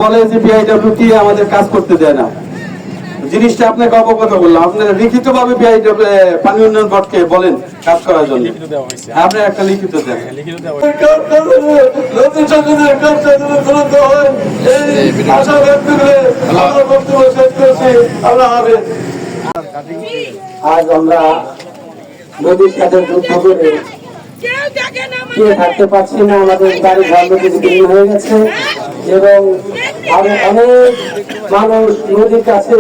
বলে যে বিআইডব্লিউটি আমাদের কাজ করতে দেয় না। জিনিসটা আপনাকে অবগত করলাম। আপনারা লিখিত ভাবে পানি উন্নয়ন বোর্ডকে বলেন কাজ করার জন্য। আপনি একটা লিখিত দেন। আজ আমরা নদীর সাথে যুদ্ধ করে টিকে থাকতে পারছি না। আমাদের বাড়ি ঘর নদীতে বিলীন হয়ে গেছে এবং আরো অনেক মানুষ নদীর কাছে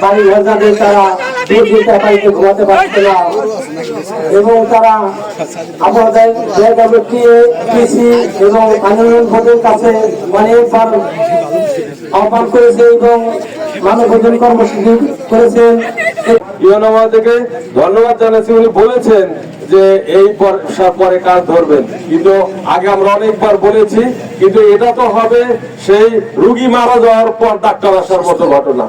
বাড়ি ঘর যাদের তারা দুর্যোগটা পাইতে ঘুমাতে পারছে না এবং তারা আমাদের কৃষি এবং আন্দোলন বোর্ডের কাছে অনেকবার আহ্বান করেছে এবং মানববন্ধন কর্মসূচি করেছেন। থেকে ধন্যবাদ জানাচ্ছি। উনি বলেছেন যে এই পরে কাজ ধরবেন, কিন্তু আগে আমরা অনেকবার বলেছি, কিন্তু এটা তো হবে সেই রুগী মারা যাওয়ার পর ডাক্তার আসার মতো ঘটনা।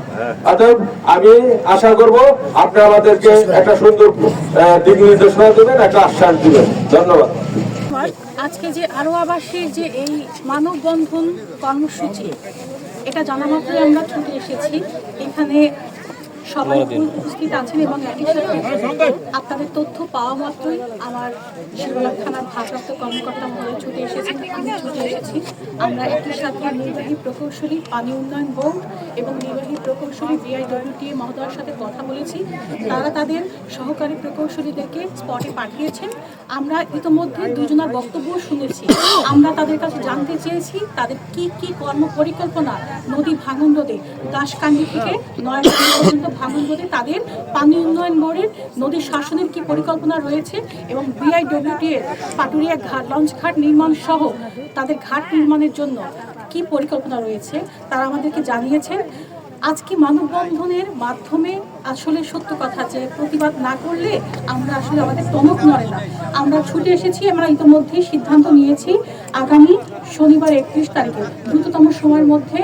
অতএব আমি আশা করব আপনি আমাদেরকে একটা সুন্দর দিক নির্দেশনা দেবেন, একটা আশ্বাস দিবেন। ধন্যবাদ। আজকে যে আরো আবাসের যে এই মানববন্ধন কর্মসূচি, এটা জানা মাত্রই আমরা ছুটে এসেছি। এখানে সবাই উপস্থিত আছেন এবং একই সাথে আপনাদের তথ্য পাওয়া মাত্রই আমার শিবলাভ থানার ভারপ্রাপ্ত কর্মকর্তা মহোদয় ছুটে এসেছেন, আমি ছুটে এসেছি। আমরা একই সাথে নির্বাহী প্রকৌশলী পানি উন্নয়ন বোর্ড এবং নির্বাহী প্রকৌশলী বিআইডব্লিউটি মহোদয়ের সাথে কথা বলেছি। তারা তাদের সহকারী প্রকৌশলীদেরকে স্পটে পাঠিয়েছেন। আমরা ইতিমধ্যে দুজনের বক্তব্য শুনেছি। আমরা তাদের কাছে জানতে চেয়েছি তাদের কি কি কর্ম পরিকল্পনা নদী ভাঙন রোধে দাসকান্দি থেকে নয়াকান্দি পর্যন্ত ভাঙন রোধে তাদের পানি উন্নয়ন বোর্ডের নদী শাসনের কি পরিকল্পনা রয়েছে এবং বিআইডব্লিউটি এর পাটুরিয়া ঘাট লঞ্চ ঘাট নির্মাণ সহ তাদের ঘাট নির্মাণের জন্য কি পরিকল্পনা রয়েছে তারা আমাদেরকে জানিয়েছেন। আজকে মানববন্ধনের মাধ্যমে আসলে সত্য কথা যে প্রতিবাদ না করলে আমরা আসলে আমাদের টনক নড়ে না। আমরা ছুটে এসেছি, আমরা ইতিমধ্যেই সিদ্ধান্ত নিয়েছি আগামী শনিবার 31 তারিখে দ্রুততম সময়ের মধ্যে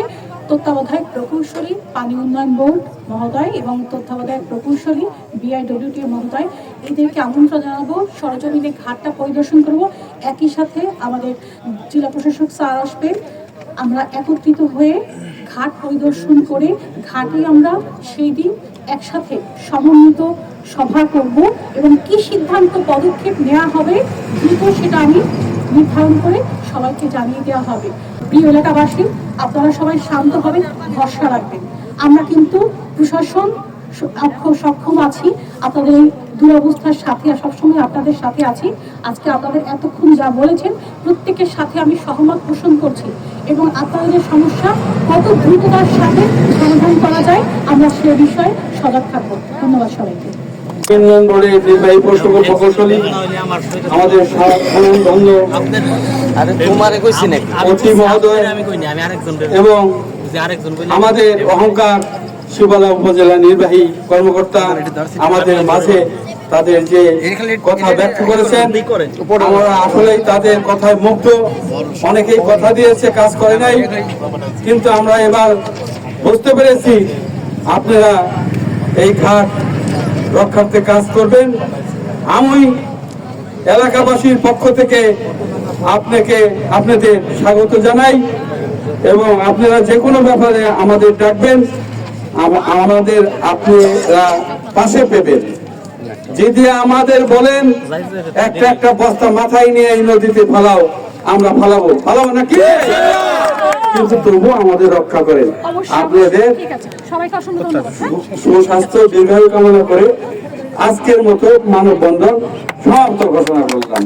তত্ত্বাবধায়ক প্রকৌশলী পানি উন্নয়ন বোর্ড মহোদয় এবং তত্ত্বাবধায়ক প্রকৌশলী বিআইডব্লিউটি মহোদয় এদেরকে আমন্ত্রণ জানাবো। সরজমিনে ঘাটটা পরিদর্শন করব। একই সাথে আমাদের জেলা প্রশাসক স্যার আসবেন। আমরা একত্রিত হয়ে ঘাট পরিদর্শন করে ঘাটে আমরা সেই দিন একসাথে সমন্বিত সভা করব এবং কি সিদ্ধান্ত পদক্ষেপ নেওয়া হবে দ্রুত সেটা আমি নির্ধারণ করে সবাইকে জানিয়ে দেওয়া হবে। প্রিয় এলাকাবাসী, আপনারা সবাই শান্ত হবেন, ভরসা রাখবেন। আমরা কিন্তু প্রশাসন সক্ষম আছি আপনাদের এই দুরবস্থার সাথে, সবসময় আপনাদের সাথে আছি। আজকে আপনাদের এতক্ষণ যা বলেছেন প্রত্যেকের সাথে আমি সহমত পোষণ করছি এবং আপনাদের সমস্যা কত দ্রুততার সাথে সমাধান করা যায় আমরা সে বিষয়ে সজাগ থাকবো। ধন্যবাদ সবাইকে। এবং আমাদের অহংকার শিবলা উপজেলা নির্বাহী কর্মকর্তা আমাদের মাঝে তাদের যে কথা ব্যক্ত করেছেন, আমরা আসলে তাদের কথায় মুগ্ধ। অনেকেই কথা দিয়েছে, কাজ করে নাই, কিন্তু আমরা এবার বুঝতে পেরেছি আপনারা এই ঘাট রক্ষার্থে কাজ করবেন। আমি এলাকাবাসীর পক্ষ থেকে আপনাদের স্বাগত জানাই এবং আপনারা যে কোনো ব্যাপারে আমাদের ডাকবেন, আমাদের আপনারা পাশে পেবেন। যদি আমাদের বলেন একটা বস্তা মাথায় নিয়ে এই নদীতে ফালাও, আমরা ফালাবো নাকি? কিন্তু তবু আমাদের রক্ষা করেন। আপনাদের সুস্বাস্থ্য দীর্ঘায়ু কামনা করে আজকের মতো মানববন্ধন সমাপ্ত ঘোষণা করলাম।